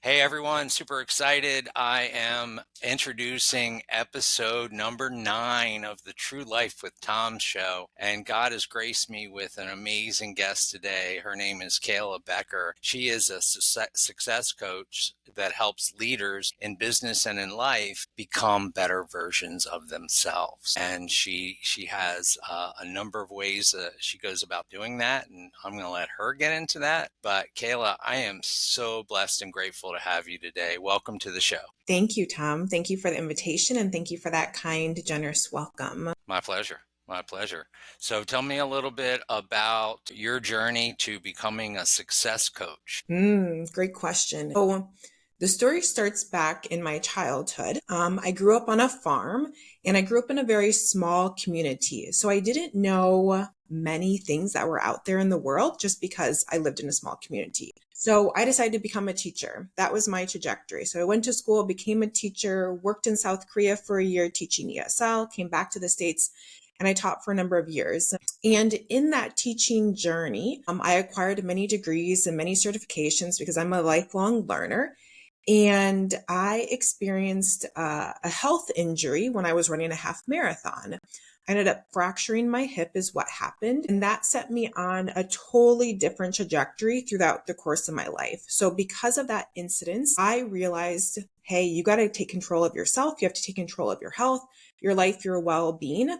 Hey everyone, super excited. I am introducing episode number 9 of the True Life with Tom show. And God has graced me with an amazing guest today. Her name is Kayla Becker. She is a success coach that helps leaders in business and in life become better versions of themselves. And she has a number of ways she goes about doing that. And I'm going to let her get into that. But Kayla, I am so blessed and grateful to have you today. Welcome to the show. Thank you, Tom. Thank you for the invitation and thank you for that kind, generous welcome. My pleasure. My pleasure. So tell me a little bit about your journey to becoming a success coach. Great question. The story starts back in my childhood. I grew up on a farm and I grew up in a very small community. So I didn't know many things that were out there in the world just because I lived in a small community. So I decided to become a teacher. That was my trajectory. So I went to school, became a teacher, worked in South Korea for a year teaching ESL, came back to the States, and I taught for a number of years. And in that teaching journey, I acquired many degrees and many certifications because I'm a lifelong learner. And I experienced a health injury when I was running a half marathon. I ended up fracturing my hip is what happened. And that set me on a totally different trajectory throughout the course of my life. So because of that incident, I realized, hey, you got to take control of yourself. You have to take control of your health, your life, your well-being.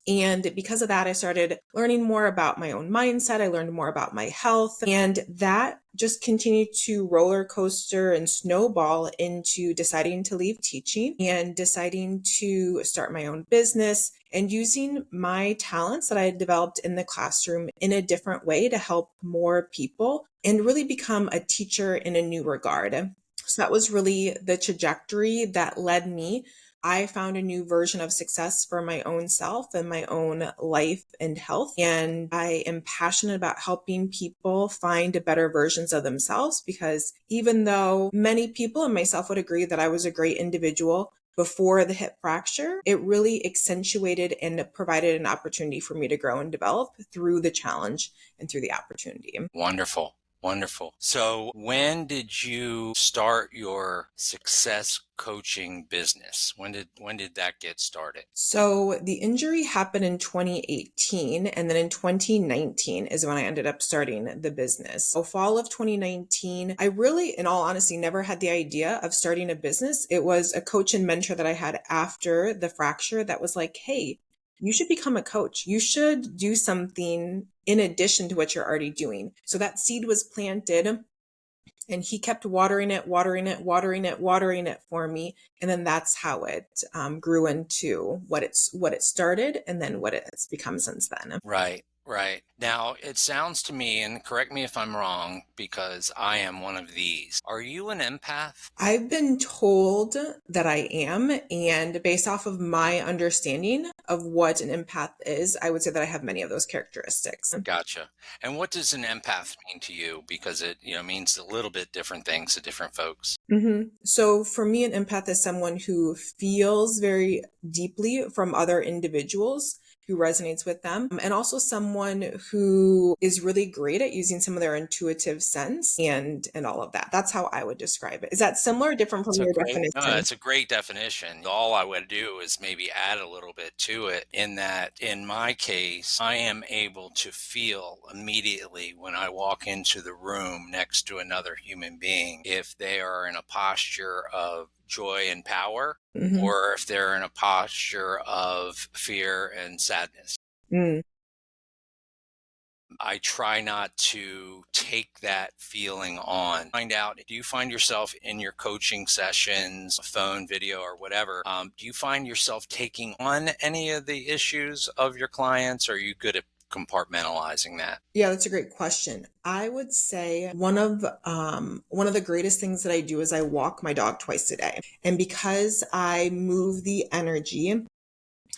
And because of that, I started learning more about my own mindset. I learned more about my health, and that just continued to roller coaster and snowball into deciding to leave teaching and deciding to start my own business and using my talents that I had developed in the classroom in a different way to help more people and really become a teacher in a new regard. So that was really the trajectory that led me. I found a new version of success for my own self and my own life and health. And I am passionate about helping people find better versions of themselves because even though many people and myself would agree that I was a great individual before the hip fracture, it really accentuated and provided an opportunity for me to grow and develop through the challenge and through the opportunity. Wonderful. Wonderful. So when did you start your success coaching business? When did that get started? So the injury happened in 2018, and then in 2019 is when I ended up starting the business. So fall of 2019, I really, in all honesty, never had the idea of starting a business. It was a coach and mentor that I had after the fracture that was like, hey, you should become a coach. You should do something in addition to what you're already doing. So that seed was planted and he kept watering it, watering it, watering it, watering it for me. And then that's how it grew into what it started and then what it's become since then. Right, right. Now, it sounds to me, and correct me if I'm wrong, because I am one of these. Are you an empath? I've been told that I am, and based off of my understanding of what an empath is, I would say that I have many of those characteristics. Gotcha. And what does an empath mean to you? Because it, means a little bit different things to different folks. So for me, an empath is someone who feels very deeply from other individuals, who resonates with them, and also someone who is really great at using some of their intuitive sense and all of that. That's how I would describe it. Is that similar or different from your No, definition? it's a great definition. All I would do is maybe add a little bit to it in that in my case, I am able to feel immediately when I walk into the room next to another human being if they are in a posture of joy and power Hmm. or if they're in a posture of fear and sadness. Mm. I try not to take that feeling on. Find out, do you find yourself in your coaching sessions, phone, video, or whatever, do you find yourself taking on any of the issues of your clients? Or are you good at compartmentalizing that? Yeah, that's a great question. I would say one of the greatest things that I do is I walk my dog twice a day. And because I move the energy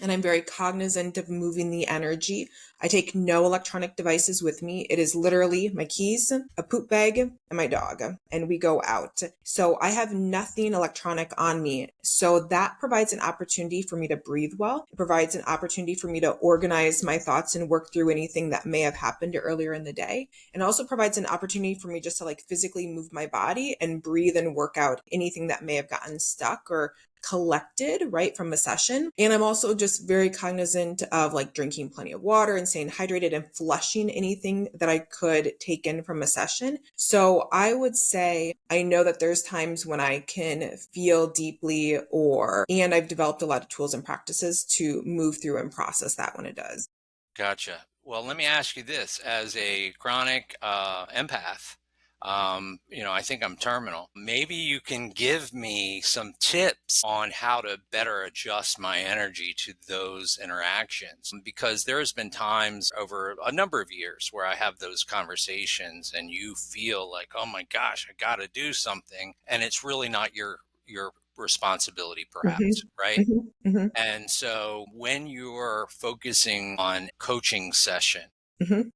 and I'm very cognizant of moving the energy. I take no electronic devices with me. It is literally my keys, a poop bag, and my dog, and we go out. So I have nothing electronic on me. So that provides an opportunity for me to breathe well. It provides an opportunity for me to organize my thoughts and work through anything that may have happened earlier in the day. And also provides an opportunity for me just to like physically move my body and breathe and work out anything that may have gotten stuck or collected right from a session. And I'm also just very cognizant of like drinking plenty of water and staying hydrated and flushing anything that I could take in from a session. So I would say I know that there's times when I can feel deeply, and I've developed a lot of tools and practices to move through and process that when it does. Gotcha. Well, let me ask you this: as a chronic empath, I think I'm terminal. Maybe you can give me some tips on how to better adjust my energy to those interactions. Because there has been times over a number of years where I have those conversations, and you feel like, oh my gosh, I got to do something, and it's really not your responsibility, perhaps, Mm-hmm. right? Mm-hmm. Mm-hmm. And so when you're focusing on coaching session, Mm-hmm.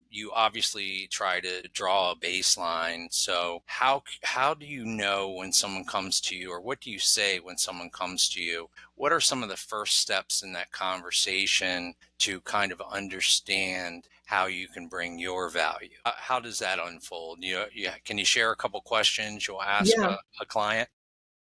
you obviously try to draw a baseline. So how do you know when someone comes to you, or what do you say when someone comes to you? What are some of the first steps in that conversation to kind of understand how you can bring your value? How does that unfold? Can you share a couple questions you'll ask Yeah. a client?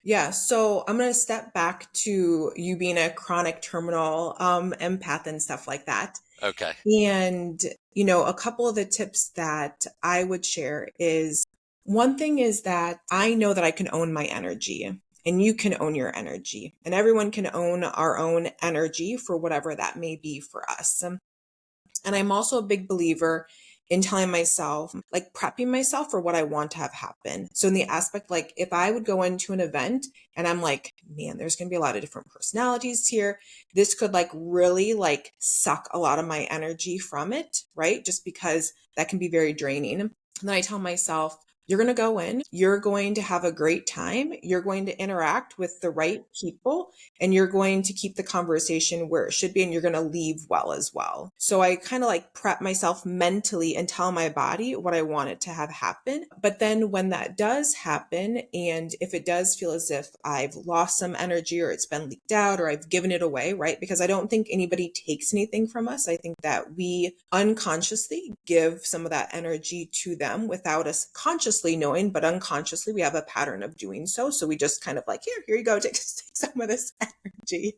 Yeah, so I'm going to step back to you being a chronic terminal empath and stuff like that. Okay. And, a couple of the tips that I would share is one thing is that I know that I can own my energy and you can own your energy, and everyone can own our own energy for whatever that may be for us. And I'm also a big believer in telling myself, like prepping myself for what I want to have happen. So in the aspect, like if I would go into an event and I'm like, man, there's going to be a lot of different personalities here. This could like really like suck a lot of my energy from it, right? Just because that can be very draining. And then I tell myself, you're going to go in, you're going to have a great time, you're going to interact with the right people, and you're going to keep the conversation where it should be, and you're going to leave well as well. So I kind of like prep myself mentally and tell my body what I want it to have happen. But then when that does happen, and if it does feel as if I've lost some energy or it's been leaked out or I've given it away, right? Because I don't think anybody takes anything from us. I think that we unconsciously give some of that energy to them without us consciously knowing, but unconsciously we have a pattern of doing so. So we just kind of like, here you go, take some of this energy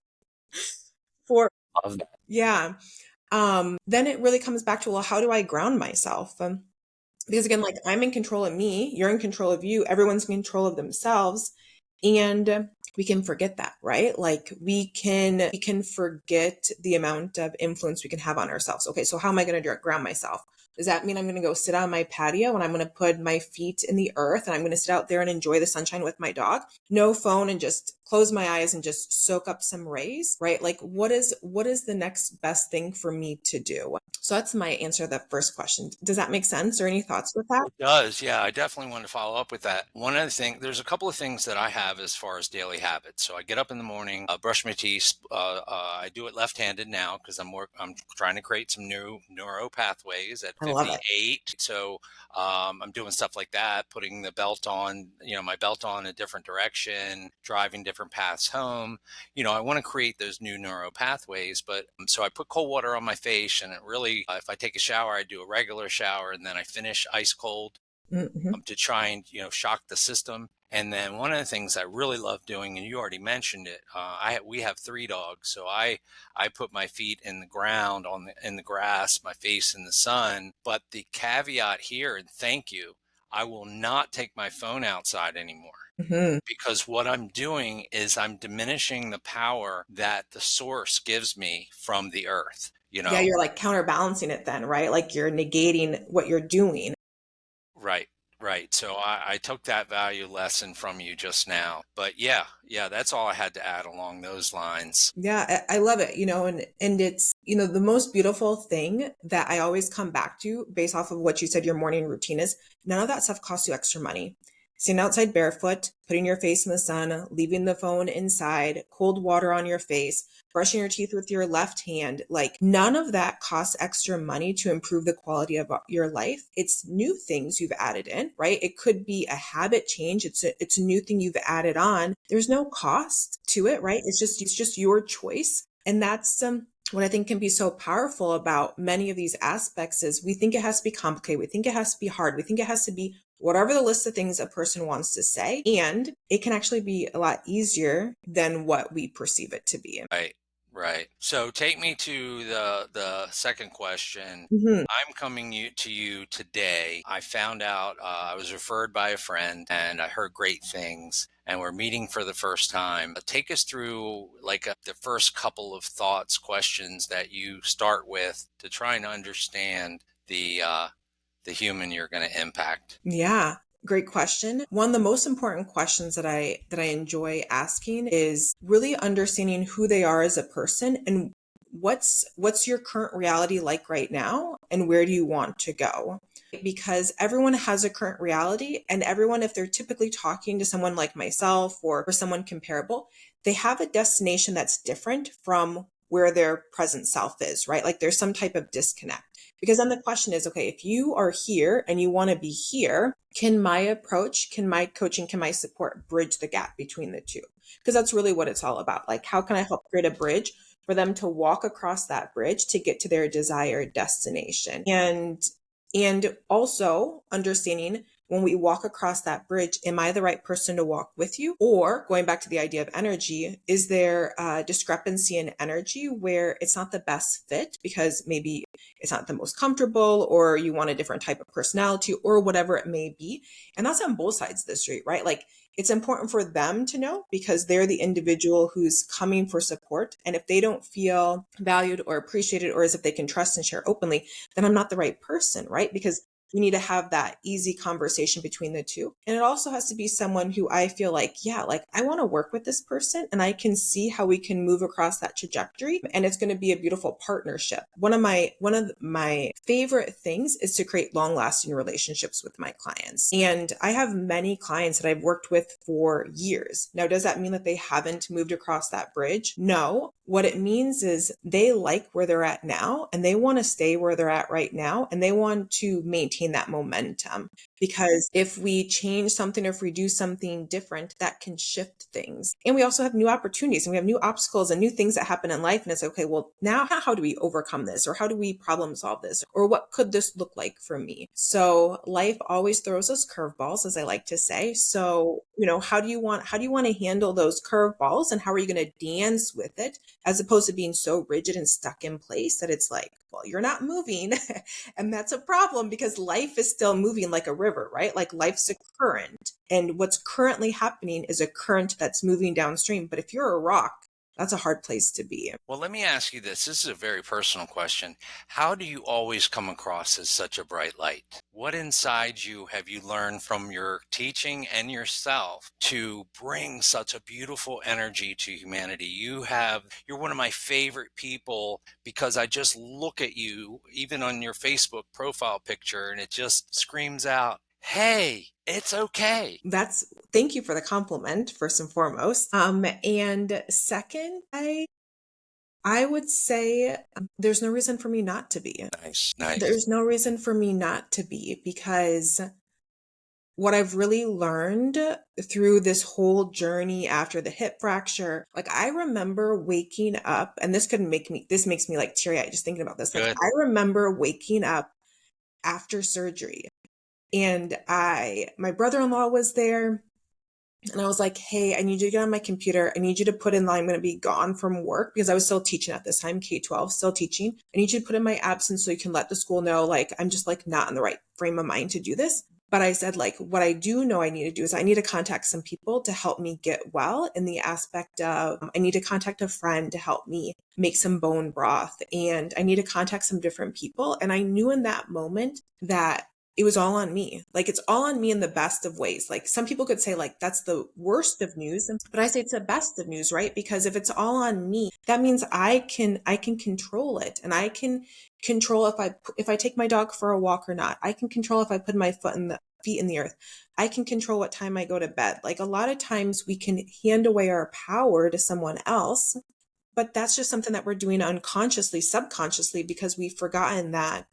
for, Love that. yeah. Then it really comes back to, well, how do I ground myself? Because again, like I'm in control of me, you're in control of you, everyone's in control of themselves. And we can forget that, right? Like we can forget the amount of influence we can have on ourselves. Okay, so how am I going to ground myself? Does that mean I'm going to go sit on my patio and I'm going to put my feet in the earth and I'm going to sit out there and enjoy the sunshine with my dog? No phone, and just close my eyes and just soak up some rays, right? Like what is the next best thing for me to do? So that's my answer to that first question. Does that make sense, or any thoughts with that? It does. Yeah, I definitely want to follow up with that. One of the things, there's a couple of things that I have as far as daily habits. So I get up in the morning, brush my teeth. I do it left-handed now because I'm trying to create some new neuro pathways at I love it. 58. So I'm doing stuff like that, putting the belt on, my belt on a different direction, driving different paths home. I want to create those new neuro pathways, but so I put cold water on my face, and it really, if I take a shower, I do a regular shower, and then I finish ice cold Mm-hmm. to try and shock the system. And then one of the things I really love doing, and you already mentioned it, we have three dogs, so I put my feet in the ground in the grass, my face in the sun. But the caveat here, and thank you, I will not take my phone outside anymore, Mm-hmm. because what I'm doing is I'm diminishing the power that the source gives me from the earth. Yeah, you're like counterbalancing it then, right? Like you're negating what you're doing. Right, right. So I took that value lesson from you just now. But yeah, that's all I had to add along those lines. Yeah, I love it, and it's, the most beautiful thing that I always come back to based off of what you said your morning routine is, none of that stuff costs you extra money. Standing outside barefoot, putting your face in the sun, leaving the phone inside, cold water on your face, brushing your teeth with your left hand. Like, none of that costs extra money to improve the quality of your life. It's new things you've added in, right? It could be a habit change. It's a new thing you've added on. There's no cost to it, right? It's just your choice. And that's what I think can be so powerful about many of these aspects is we think it has to be complicated. We think it has to be hard. We think it has to be whatever the list of things a person wants to say. And it can actually be a lot easier than what we perceive it to be. Right. Right. So take me to the second question. Mhm. I'm coming to you today. I found out I was referred by a friend, and I heard great things. And we're meeting for the first time. Take us through the first couple of thoughts, questions that you start with to try and understand the human you're going to impact. Yeah. Great question. One of the most important questions that I enjoy asking is really understanding who they are as a person and what's your current reality like right now and where do you want to go? Because everyone has a current reality, and everyone, if they're typically talking to someone like myself or someone comparable, they have a destination that's different from where their present self is, right? Like there's some type of disconnect. Because then the question is, okay, if you are here and you want to be here, can my approach, can my coaching, can my support bridge the gap between the two? Because that's really what it's all about. Like, how can I help create a bridge for them to walk across that bridge to get to their desired destination? And also understanding when we walk across that bridge, am I the right person to walk with you? Or going back to the idea of energy, is there a discrepancy in energy where it's not the best fit because maybe it's not the most comfortable, or you want a different type of personality, or whatever it may be? And that's on both sides of the street, right? Like, it's important for them to know because they're the individual who's coming for support. And if they don't feel valued or appreciated, or as if they can trust and share openly, then I'm not the right person, right? Because we need to have that easy conversation between the two. And it also has to be someone who I feel like, yeah, like I want to work with this person and I can see how we can move across that trajectory. And it's going to be a beautiful partnership. One of my favorite things is to create long lasting relationships with my clients. And I have many clients that I've worked with for years. Now, does that mean that they haven't moved across that bridge? No. What it means is they like where they're at now and they want to stay where they're at right now, and they want to maintain that momentum. Because if we change something or if we do something different, that can shift things. And we also have new opportunities and we have new obstacles and new things that happen in life. And it's okay, well, now how do we overcome this? Or how do we problem solve this? Or what could this look like for me? So life always throws us curveballs, as I like to say. So, how do you want to handle those curveballs, and how are you going to dance with it, as opposed to being so rigid and stuck in place that it's like, well, you're not moving. And that's a problem because life is still moving like a river, right? Like life's a current, and what's currently happening is a current that's moving downstream. But if you're a rock, that's a hard place to be. Well, let me ask you this. This is a very personal question. How do you always come across as such a bright light? What inside you have you learned from your teaching and yourself to bring such a beautiful energy to humanity? You're one of my favorite people because I just look at you, even on your Facebook profile picture, and it just screams out, hey, it's okay. Thank you for the compliment, first and foremost. And second, I would say there's no reason for me not to be. Nice, nice. There's no reason for me not to be, because what I've really learned through this whole journey after the hip fracture, like I remember waking up, and this makes me like teary eyed just thinking about this. Like Good. I remember waking up after surgery, and my brother-in-law was there. And I was like, hey, I need you to get on my computer. I need you to put in line. I'm going to be gone from work because I was still teaching at this time, K-12, still teaching. I need you to put in my absence so you can let the school know, like, I'm just like not in the right frame of mind to do this. But I said, like, what I do know I need to do is I need to contact some people to help me get well, in the aspect of I need to contact a friend to help me make some bone broth, and I need to contact some different people. And I knew in that moment that it was all on me. Like, it's all on me in the best of ways. Like, some people could say like that's the worst of news, but I say it's the best of news, right? Because if it's all on me, that means I can control it, and I can control if I take my dog for a walk or not. I can control if I put my feet in the earth. I can control what time I go to bed. Like a lot of times we can hand away our power to someone else, but that's just something that we're doing unconsciously, subconsciously, because we've forgotten that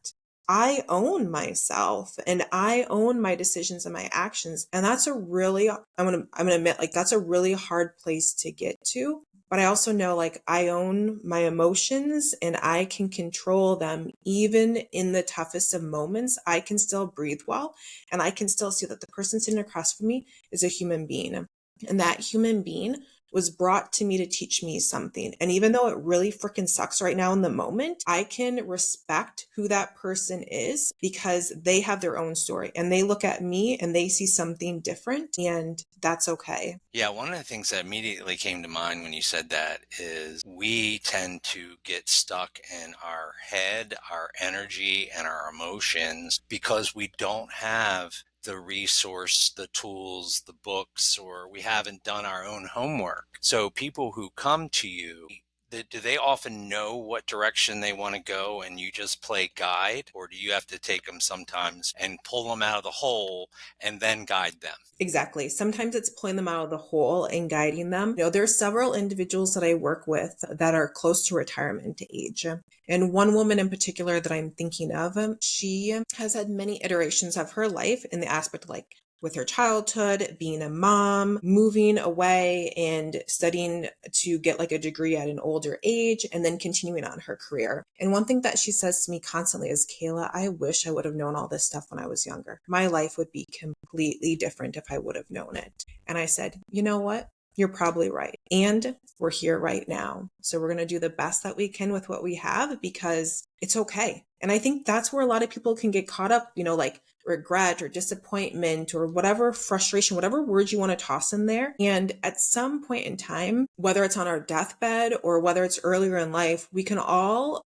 I own myself and I own my decisions and my actions. And that's a really, I'm gonna admit, like that's a really hard place to get to. But I also know like I own my emotions and I can control them even in the toughest of moments. I can still breathe well and I can still see that the person sitting across from me is a human being. And that human being was brought to me to teach me something. And even though it really freaking sucks right now in the moment, I can respect who that person is because they have their own story and they look at me and they see something different, and that's okay. Yeah, one of the things that immediately came to mind when you said that is we tend to get stuck in our head, our energy, and our emotions because we don't have the resource, the tools, the books, or we haven't done our own homework. So people who come to you, do they often know what direction they want to go and you just play guide? Or do you have to take them sometimes and pull them out of the hole and then guide them? Exactly. Sometimes it's pulling them out of the hole and guiding them. There's several individuals that I work with that are close to retirement age. And one woman in particular that I'm thinking of, she has had many iterations of her life in the aspect like with her childhood, being a mom, moving away and studying to get like a degree at an older age, and then continuing on her career. And one thing that she says to me constantly is, Kayla, I wish I would have known all this stuff when I was younger. My life would be completely different if I would have known it. And I said, you know what? You're probably right. And we're here right now. So we're going to do the best that we can with what we have because it's okay. And I think that's where a lot of people can get caught up, like regret or disappointment or whatever frustration, whatever words you want to toss in there. And at some point in time, whether it's on our deathbed or whether it's earlier in life, we all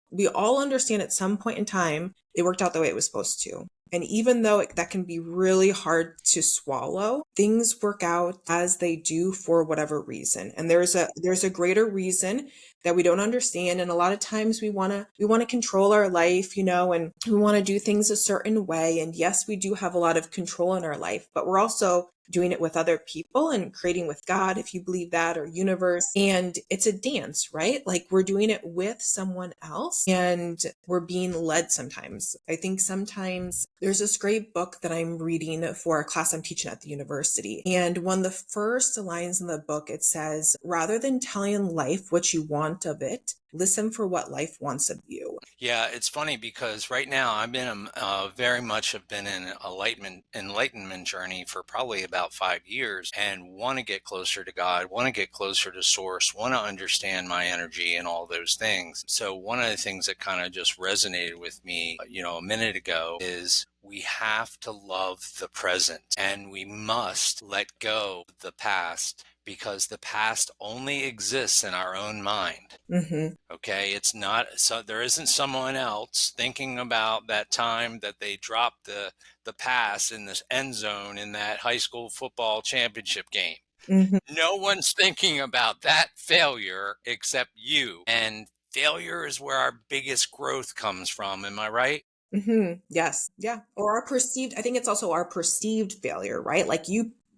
understand at some point in time, it worked out the way it was supposed to. And even though that can be really hard to swallow, things work out as they do for whatever reason. And there's a greater reason that we don't understand. And a lot of times we want to control our life, and we want to do things a certain way. And yes, we do have a lot of control in our life, but we're also doing it with other people and creating with God, if you believe that, or universe. And it's a dance, right? Like we're doing it with someone else and we're being led sometimes. I think sometimes there's this great book that I'm reading for a class I'm teaching at the university. And one of the first lines in the book, it says, rather than telling life what you want of it, listen for what life wants of you. Yeah, it's funny because right now I've been very much have been in an enlightenment journey for probably about 5 years, and want to get closer to God, want to get closer to Source, want to understand my energy and all those things. So one of the things that kind of just resonated with me, a minute ago is we have to love the present and we must let go of the past because the past only exists in our own mind. Mm-hmm. Okay, it's not so there isn't someone else thinking about that time that they dropped the pass in the end zone in that high school football championship game. Mm-hmm. No one's thinking about that failure except you. And failure is where our biggest growth comes from. Am I right? Mm-hmm. Yes. Yeah. Or I think it's also our perceived failure, right? Like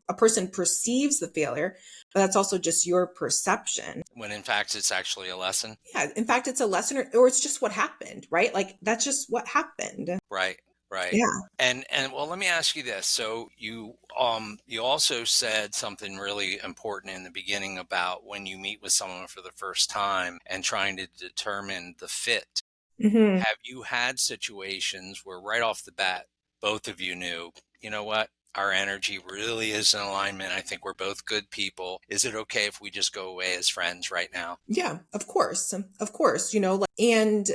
a person perceives the failure, but that's also just your perception. When in fact it's actually a lesson. Yeah. In fact, it's a lesson or it's just what happened, right? Like that's just what happened. Right, right. Yeah. And well, let me ask you this. So you also said something really important in the beginning about when you meet with someone for the first time and trying to determine the fit. Mm-hmm. Have you had situations where right off the bat, both of you knew, you know what? Our energy really is in alignment. I think we're both good people. Is it okay if we just go away as friends right now? Yeah, of course. Of course, and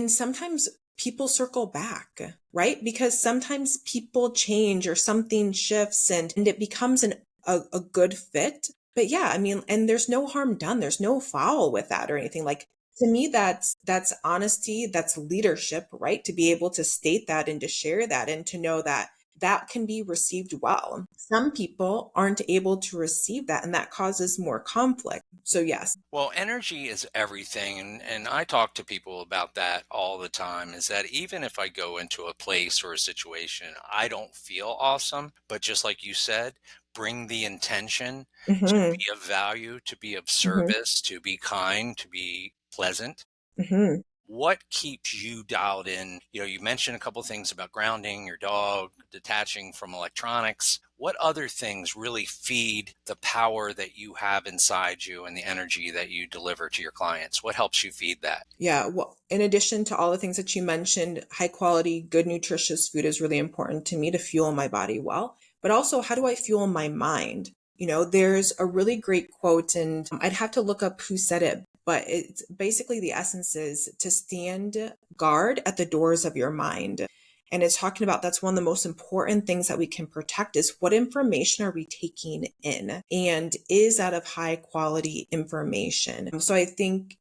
sometimes people circle back, right? Because sometimes people change or something shifts and it becomes a good fit. But yeah, I mean, and there's no harm done. There's no foul with that or anything. Like to me, that's honesty, that's leadership, right? To be able to state that and to share that and to know that that can be received well. Some people aren't able to receive that, and that causes more conflict. So, yes. Well, energy is everything. And I talk to people about that all the time is that even if I go into a place or a situation, I don't feel awesome. But just like you said, bring the intention to Hmm. be of value, to be of Hmm. service, to be kind, to be pleasant. Hmm. What keeps you dialed in? You mentioned a couple things about grounding your dog, detaching from electronics. What other things really feed the power that you have inside you and the energy that you deliver to your clients? What helps you feed that? Yeah, well, in addition to all the things that you mentioned, high quality, good, nutritious food is really important to me to fuel my body well. But also, how do I fuel my mind? There's a really great quote, and I'd have to look up who said it, but it's basically the essence is to stand guard at the doors of your mind. And it's talking about that's one of the most important things that we can protect is what information are we taking in and is that of high quality information. So I think,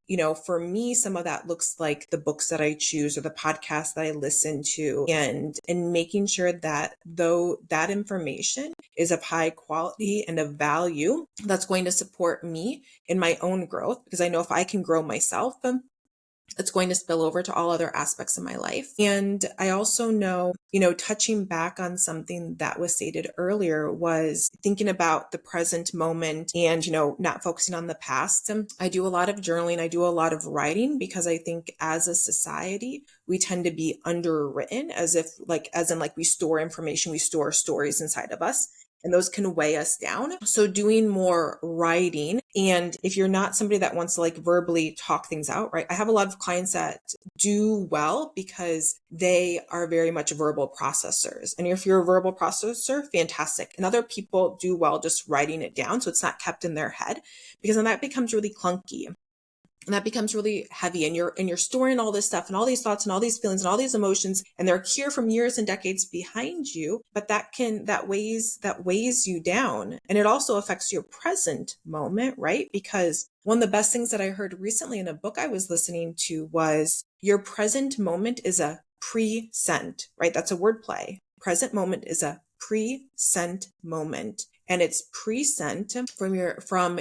for me, some of that looks like the books that I choose or the podcasts that I listen to and making sure that though that information is of high quality and of value that's going to support me in my own growth because I know if I can grow myself, it's going to spill over to all other aspects of my life. And I also know, touching back on something that was stated earlier was thinking about the present moment and, not focusing on the past. I do a lot of journaling. I do a lot of writing because I think as a society, we tend to be underwritten as in we store information, we store stories inside of us and those can weigh us down. So doing more writing. And if you're not somebody that wants to verbally talk things out, right? I have a lot of clients that do well because they are very much verbal processors. And if you're a verbal processor, fantastic. And other people do well just writing it down. So it's not kept in their head because then that becomes really clunky. And that becomes really heavy and you're storing all this stuff and all these thoughts and all these feelings and all these emotions and they're here from years and decades behind you, but that weighs you down. And it also affects your present moment, right? Because one of the best things that I heard recently in a book I was listening to was your present moment is a present, right? That's a word play. Present moment is a present moment. And it's present from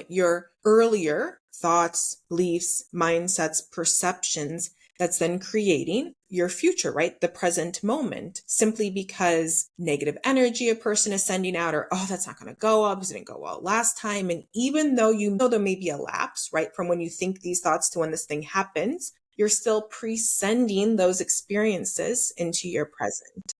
your earlier thoughts, beliefs, mindsets, perceptions that's then creating your future, right? The present moment, simply because negative energy a person is sending out or, oh, that's not going to go well because it didn't go well last time. And even though you know there may be a lapse, right? From when you think these thoughts to when this thing happens, you're still pre-sending those experiences into your present.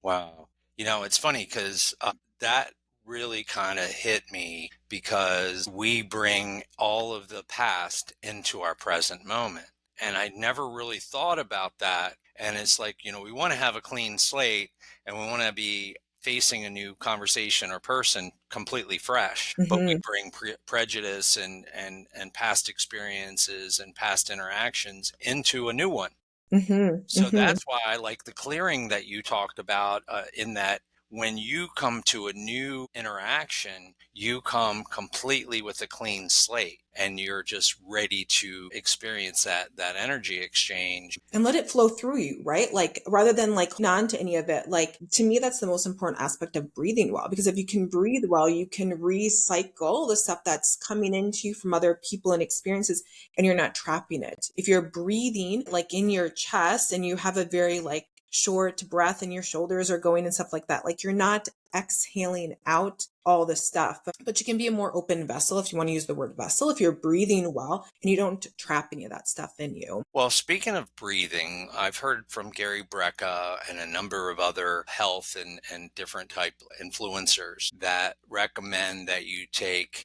Wow. It's funny because that really kind of hit me because we bring all of the past into our present moment. And I never really thought about that. And it's like, we want to have a clean slate and we want to be facing a new conversation or person completely fresh, but we Mm-hmm. bring prejudice and past experiences and past interactions into a new one. Mm-hmm. So Mm-hmm. that's why I like the clearing that you talked about, in that when you come to a new interaction, you come completely with a clean slate and you're just ready to experience that energy exchange. And let it flow through you, right? Rather than on to any of it. To me, that's the most important aspect of breathing well, because if you can breathe well, you can recycle the stuff that's coming into you from other people and experiences, and you're not trapping it. If you're breathing in your chest and you have a very short breath and your shoulders are going and stuff like that, you're not exhaling out all the stuff, but you can be a more open vessel if you want to use the word vessel, if you're breathing well and you don't trap any of that stuff in you. Well, speaking of breathing, I've heard from Gary Brecka and a number of other health and different type influencers that recommend that you take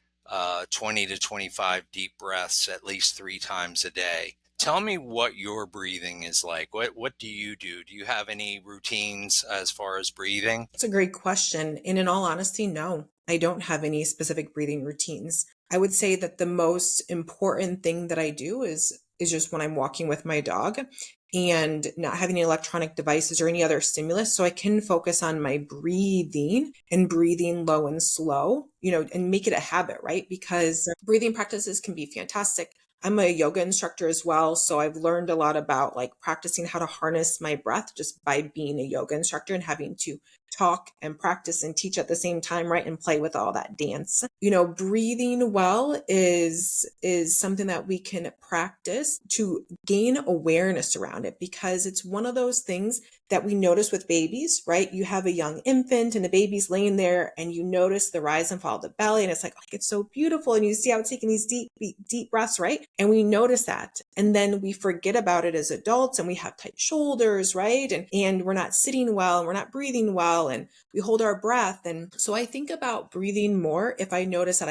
20 to 25 deep breaths at least 3 times a day. Tell me what your breathing is like. What do you do? Do you have any routines as far as breathing? It's a great question. And in all honesty, no, I don't have any specific breathing routines. I would say that the most important thing that I do is just when I'm walking with my dog and not having any electronic devices or any other stimulus so I can focus on my breathing and breathing low and slow, and make it a habit, right? Because breathing practices can be fantastic. I'm a yoga instructor as well, so I've learned a lot about practicing how to harness my breath just by being a yoga instructor and having to talk and practice and teach at the same time, right? And play with all that dance. You know, breathing well is something that we can practice to gain awareness around it, because it's one of those things that we notice with babies, right? You have a young infant and the baby's laying there and you notice the rise and fall of the belly, and it's like, oh, it's so beautiful. And you see how it's taking these deep breaths, right? And we notice that. And then we forget about it as adults and we have tight shoulders, right? And we're not sitting well and we're not breathing well and we hold our breath. And so I think about breathing more if I notice that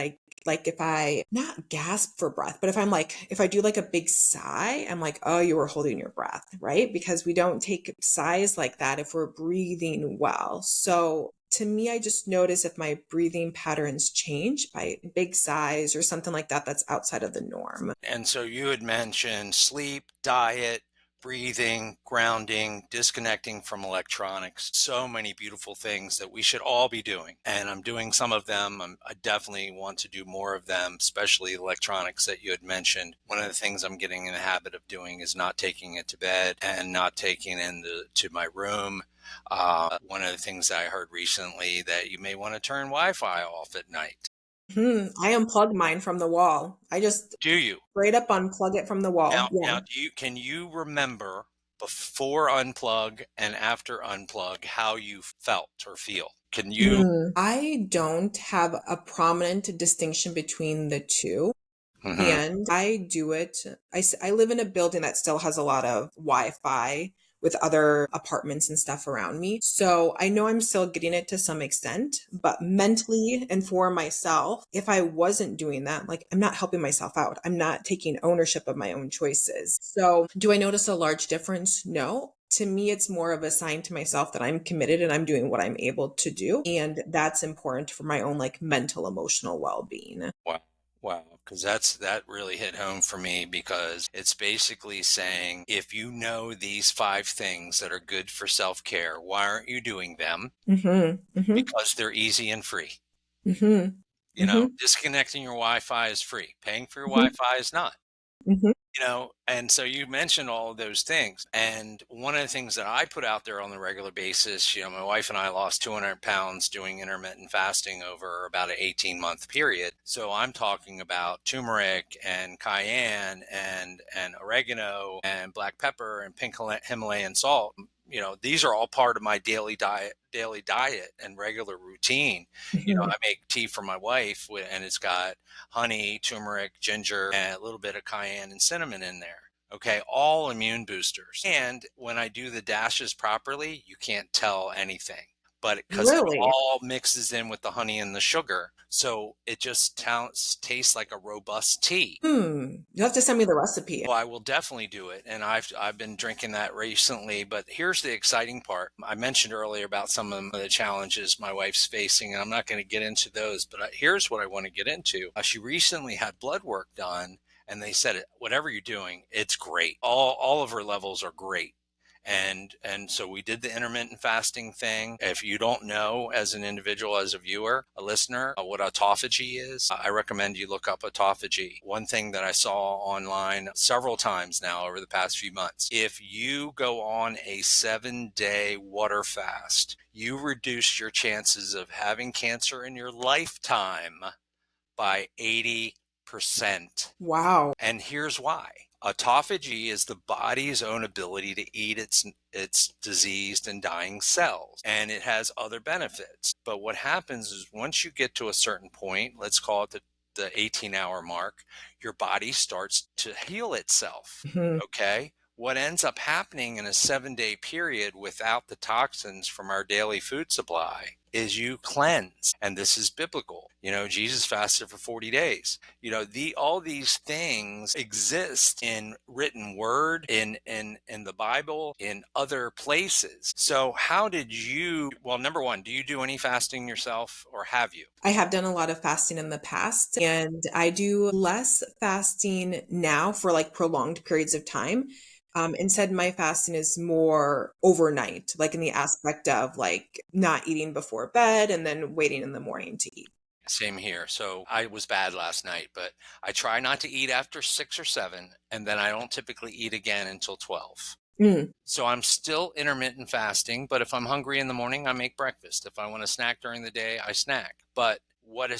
if I not gasp for breath, but if I do like a big sigh, I'm like, oh, you were holding your breath, right? Because we don't take sighs like that if we're breathing well. So to me, I just notice if my breathing patterns change by big sighs or something like that that's outside of the norm. And so you had mentioned sleep, diet, breathing, grounding, disconnecting from electronics, so many beautiful things that we should all be doing. And I'm doing some of them. I definitely want to do more of them, especially electronics that you had mentioned. One of the things I'm getting in the habit of doing is not taking it to bed and not taking it to my room. One of the things I heard recently that you may want to turn Wi-Fi off at night. I unplug mine from the wall. I just Do you? straight up unplug it from the wall. Yeah. Now, can you remember before unplug and after unplug how you felt or feel? Can you? I don't have a prominent distinction between the two. Mhm. And I do it. I live in a building that still has a lot of Wi-Fi with other apartments and stuff around me. So I know I'm still getting it to some extent, but mentally and for myself, if I wasn't doing that, like I'm not helping myself out. I'm not taking ownership of my own choices. So do I notice a large difference? No. To me, it's more of a sign to myself that I'm committed and I'm doing what I'm able to do. And that's important for my own like mental, emotional well-being. Wow. Wow. Because that really hit home for me, because it's basically saying, if you know these 5 things that are good for self-care, why aren't you doing them? Mm-hmm. Mm-hmm. Because they're easy and free. Mm-hmm. Mm-hmm. Disconnecting your Wi-Fi is free. Paying for your Mhm, Wi-Fi is not. mhm, And so you mentioned all of those things. And one of the things that I put out there on a regular basis, my wife and I lost 200 pounds doing intermittent fasting over about an 18-month period. So I'm talking about turmeric and cayenne and oregano and black pepper and pink Himalayan salt. These are all part of my daily diet and regular routine. mhm. I make tea for my wife and it's got honey, turmeric, ginger, and a little bit of cayenne and cinnamon in there. Okay, all immune boosters. And when I do the dashes properly, you can't tell anything. But because it Really? all mixes in with the honey and the sugar, so it just tastes like a robust tea. You have to send me the recipe. Well, I will definitely do it, and I've been drinking that recently. But here's the exciting part. I mentioned earlier about some of the challenges my wife's facing, and I'm not going to get into those. But here's what I want to get into. She recently had blood work done, and they said, whatever you're doing, it's great. All of her levels are great. And so we did the intermittent fasting thing. If you don't know, as an individual, as a viewer, a listener, what autophagy is, I recommend you look up autophagy. One thing that I saw online several times now over the past few months, if you go on a 7-day water fast, you reduce your chances of having cancer in your lifetime by 80%. Wow. And here's why. Autophagy is the body's own ability to eat its diseased and dying cells, and it has other benefits. But what happens is, once you get to a certain point, let's call it the 18-hour mark, your body starts to heal itself. Mhm. Okay? What ends up happening in a 7-day period without the toxins from our daily food supply is you cleanse. And this is biblical. Jesus fasted for 40 days. All these things exist in written word, in the Bible, in other places. So how did you, well, number one, do you do any fasting yourself, or have you? I have done a lot of fasting in the past, and I do less fasting now for like prolonged periods of time. Instead, my fasting is more overnight, like in the aspect of like not eating before bed and then waiting in the morning to eat. Same here. So I was bad last night, but I try not to eat after 6 or 7, and then I don't typically eat again until 12. Mm, So I'm still intermittent fasting, but if I'm hungry in the morning, I make breakfast. If I want to snack during the day, I snack. But what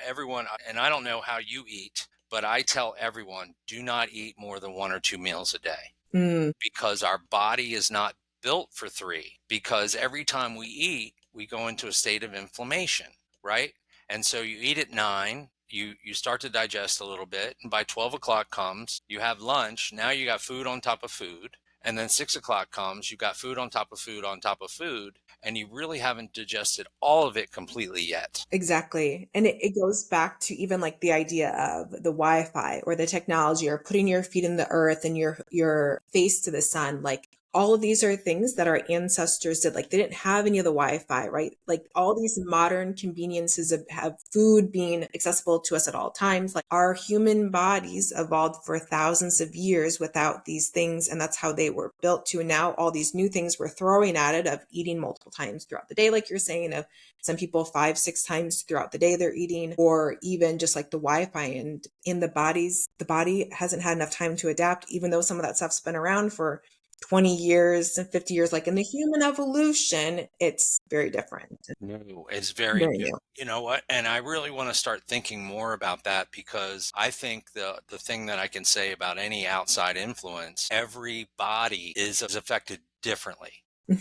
everyone, and I don't know how you eat, but I tell everyone, do not eat more than 1 or 2 meals a day, mm, because our body is not built for three. Because every time we eat, we go into a state of inflammation, right? And so you eat at 9, you start to digest a little bit, and by 12 o'clock comes, you have lunch. Now you got food on top of food. And then 6 o'clock comes, you got food on top of food on top of food, and you really haven't digested all of it completely yet. exactly. And it goes back to even like the idea of the Wi-Fi or the technology or putting your feet in the earth and your face to the sun. Like all of these are things that our ancestors did. Like they didn't have any of the Wi-Fi, right? Like all these modern conveniences of have food being accessible to us at all times. Like our human bodies evolved for thousands of years without these things, and that's how they were built to. And now all these new things we're throwing at it of eating multiple times throughout the day, like you're saying, of some people 5, 6 times throughout the day they're eating, or even just like the Wi-Fi, and in the body hasn't had enough time to adapt, even though some of that stuff's been around for 20 years and 50 years. Like in the human evolution, it's very different, No, it's very very new. new. You know what? And I really want to start thinking more about that, because I think the thing that I can say about any outside influence, every body is affected differently.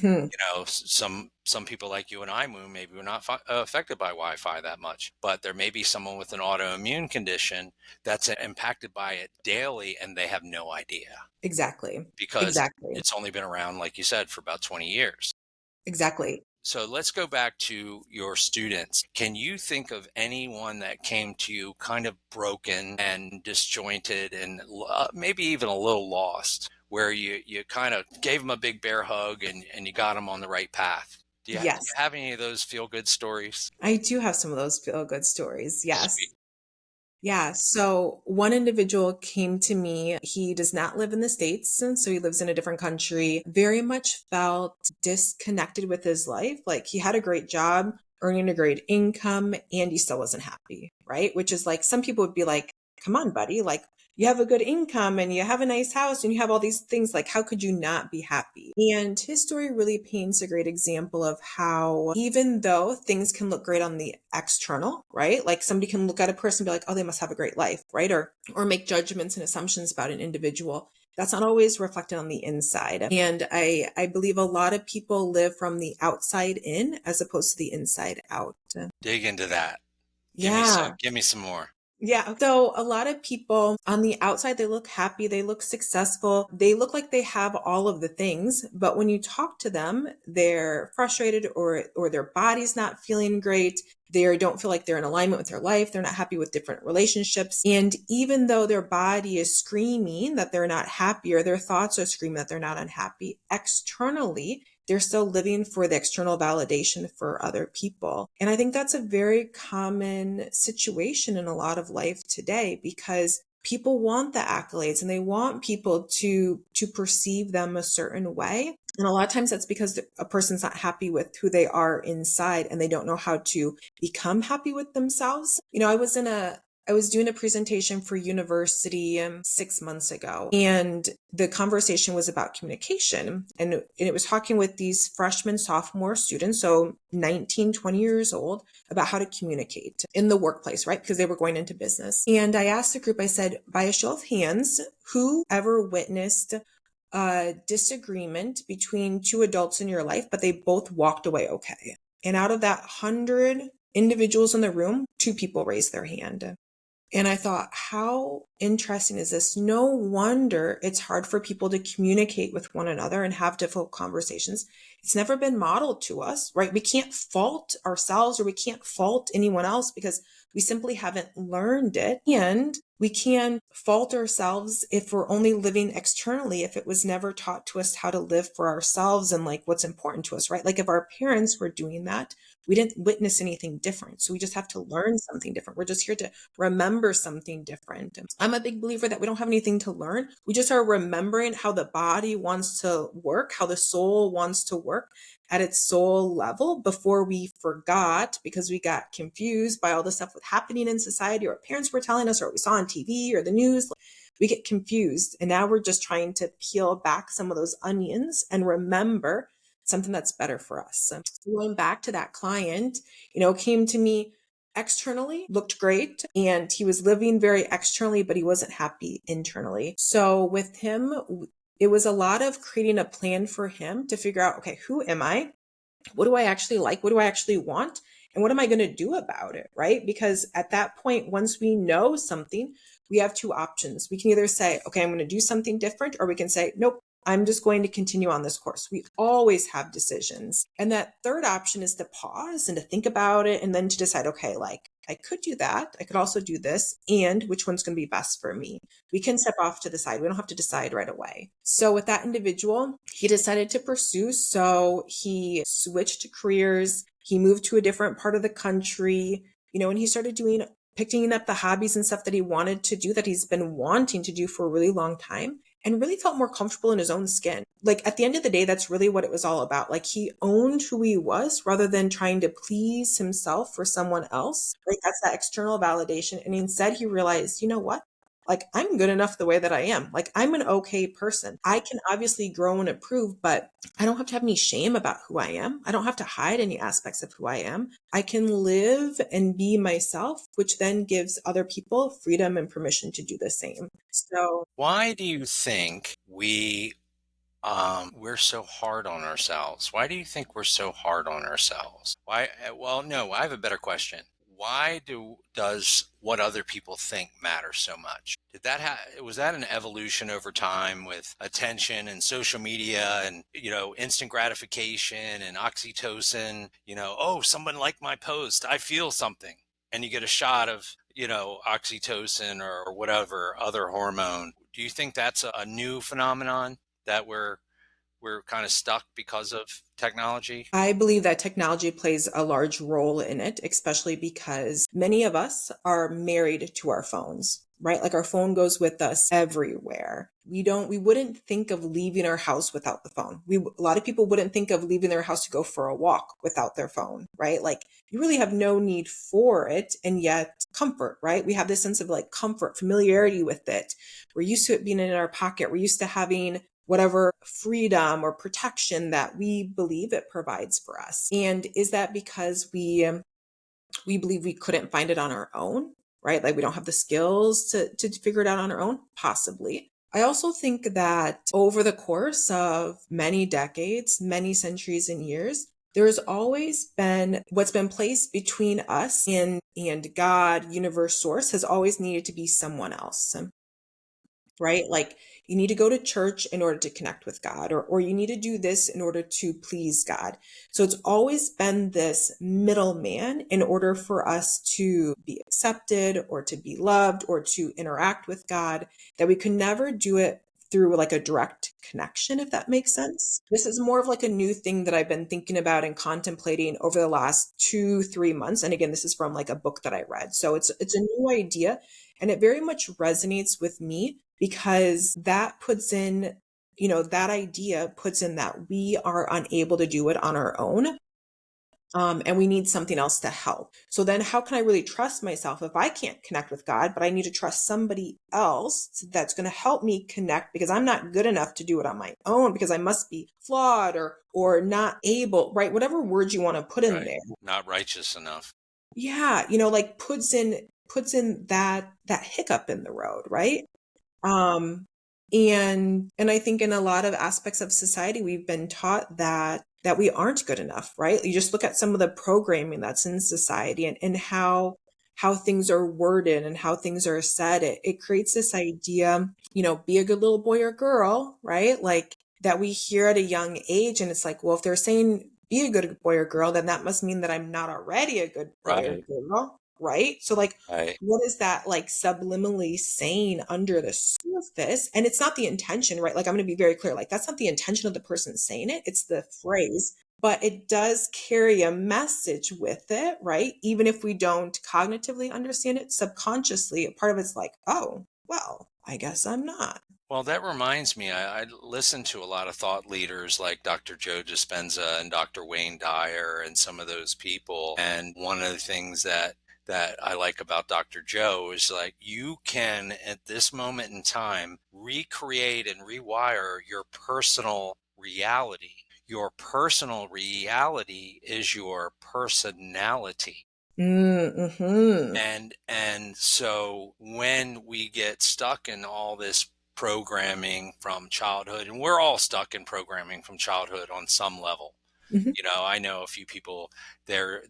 Hmm. Some people like you and I, Moon, maybe we're not affected by Wi-Fi that much, but there may be someone with an autoimmune condition that's impacted by it daily, and they have no idea, Exactly. because Exactly. it's only been around, like you said, for about 20 years. Exactly. So let's go back to your students. Can you think of anyone that came to you kind of broken and disjointed and maybe even a little lost, where you kind of gave them a big bear hug, and you got them on the right path? Do you Yes. have any of those feel good stories? I do have some of those feel good stories. Sweet. Yes. Yeah. So one individual came to me. He does not live in the States, and so he lives in a different country. Very much felt disconnected with his life. Like he had a great job, earning a great income, and he still wasn't happy, right? Which is like some people would be like, come on, buddy. Like you have a good income and you have a nice house and you have all these things. Like, how could you not be happy? And his story really paints a great example of how, even though things can look great on the external, right? Like somebody can look at a person and be like, oh, they must have a great life, right? Or make judgments and assumptions about an individual. That's not always reflected on the inside. And I believe a lot of people live from the outside in as opposed to the inside out. Dig into that. Give me some. Yeah. Give me some more. Yeah. So a lot of people on the outside, they look happy, they look successful, they look like they have all of the things, but when you talk to them, they're frustrated or their body's not feeling great. They don't feel like they're in alignment with their life. They're not happy with different relationships. And even though their body is screaming that they're not happy, or their thoughts are screaming that they're not unhappy, externally, they're still living for the external validation for other people. And I think that's a very common situation in a lot of life today, because people want the accolades and they want people to perceive them a certain way. And a lot of times that's because a person's not happy with who they are inside and they don't know how to become happy with themselves. I was doing a presentation for university 6 months ago, and the conversation was about communication. And it was talking with these freshman, sophomore students, so 19, 20 years old, about how to communicate in the workplace, right? Because they were going into business. And I asked the group, I said, by a show of hands, who ever witnessed a disagreement between two adults in your life, but they both walked away okay? And out of that 100 individuals in the room, 2 people raised their hand. And I thought, how interesting is this? No wonder it's hard for people to communicate with one another and have difficult conversations. It's never been modeled to us, right? We can't fault ourselves or we can't fault anyone else because we simply haven't learned it. And we can fault ourselves if we're only living externally, if it was never taught to us how to live for ourselves and like what's important to us, right? Like if our parents were doing that, we didn't witness anything different. So we just have to learn something different. We're just here to remember something different. I'm a big believer that we don't have anything to learn. We just are remembering how the body wants to work, how the soul wants to work at its soul level before we forgot because we got confused by all the stuff happening in society or parents were telling us or we saw on TV or the news. we get confused. And now we're just trying to peel back some of those onions and remember something that's better for us. So going back to that client, came to me externally, looked great, and he was living very externally, but he wasn't happy internally. So with him, it was a lot of creating a plan for him to figure out, okay, who am I? What do I actually like? What do I actually want? And what am I going to do about it? Right? Because at that point, once we know something, we have two options. We can either say, okay, I'm going to do something different, or we can say, nope, I'm just going to continue on this course. We always have decisions. And that third option is to pause and to think about it and then to decide, okay, like I could do that. I could also do this. And which one's going to be best for me? We can step off to the side. We don't have to decide right away. So with that individual, he decided to pursue. So he switched careers. He moved to a different part of the country, and he started picking up the hobbies and stuff that he wanted to do, that he's been wanting to do for a really long time, and really felt more comfortable in his own skin. Like at the end of the day, that's really what it was all about. Like he owned who he was rather than trying to please himself for someone else. Like that's that external validation. And instead he realized, you know what? Like I'm good enough the way that I am. Like I'm an okay person. I can obviously grow and improve, but I don't have to have any shame about who I am. I don't have to hide any aspects of who I am. I can live and be myself, which then gives other people freedom and permission to do the same. So Why do you think we're so hard on ourselves? Why do you think we're so hard on ourselves? Why? Well, no, I have a better question. Why does what other people think matter so much? Was that an evolution over time with attention and social media and, instant gratification and oxytocin, oh, someone liked my post, I feel something. And you get a shot of, oxytocin or whatever other hormone. Do you think that's a new phenomenon that we're kind of stuck because of technology? I believe that technology plays a large role in it, especially because many of us are married to our phones, right? Like our phone goes with us everywhere. We wouldn't think of leaving our house without the phone. A lot of people wouldn't think of leaving their house to go for a walk without their phone, right? Like you really have no need for it. And yet comfort, right? We have this sense of like comfort, familiarity with it. We're used to it being in our pocket. We're used to having whatever freedom or protection that we believe it provides for us. And is that because we believe we couldn't find it on our own, right? Like we don't have the skills to figure it out on our own? Possibly. I also think that over the course of many decades, many centuries and years, there's always been what's been placed between us and God, universe, source, has always needed to be someone else, right? Like you need to go to church in order to connect with God, or you need to do this in order to please God. So it's always been this middleman in order for us to be accepted or to be loved or to interact with God, that we could never do it through like a direct connection, if that makes sense. This is more of like a new thing that I've been thinking about and contemplating over the last 2-3 months. And again, this is from like a book that I read. So it's a new idea, and it very much resonates with me because that puts in, that idea puts in that we are unable to do it on our own. And we need something else to help. So then how can I really trust myself if I can't connect with God, but I need to trust somebody else that's going to help me connect, because I'm not good enough to do it on my own, because I must be flawed or not able, right? Whatever words you want to put in Right. there. Not righteous enough. Yeah. Like puts in that hiccup in the road, right? Um, and I think in a lot of aspects of society, we've been taught that we aren't good enough, right? You just look at some of the programming that's in society, and how things are worded and how things are said. It creates this idea, be a good little boy or girl, right? Like that we hear at a young age. And it's like, well, if they're saying be a good boy or girl, then that must mean that I'm not already a good boy or Right. girl, right? So like, Right. what is that like subliminally saying under the surface? And it's not the intention, right? Like I'm going to be very clear. Like that's not the intention of the person saying it. It's the phrase, but it does carry a message with it, right? Even if we don't cognitively understand it, subconsciously, a part of it's like, oh, well, I guess I'm not. Well, that reminds me, I listen to a lot of thought leaders like Dr. Joe Dispenza and Dr. Wayne Dyer and some of those people. And one of the things that that I like about Dr. Joe is like you can, at this moment in time, recreate and rewire your personal reality. Your personal reality is your personality. Mm-hmm. And so when we get stuck in all this programming from childhood, and we're all stuck in programming from childhood on some level. Hmm. I know a few people, they're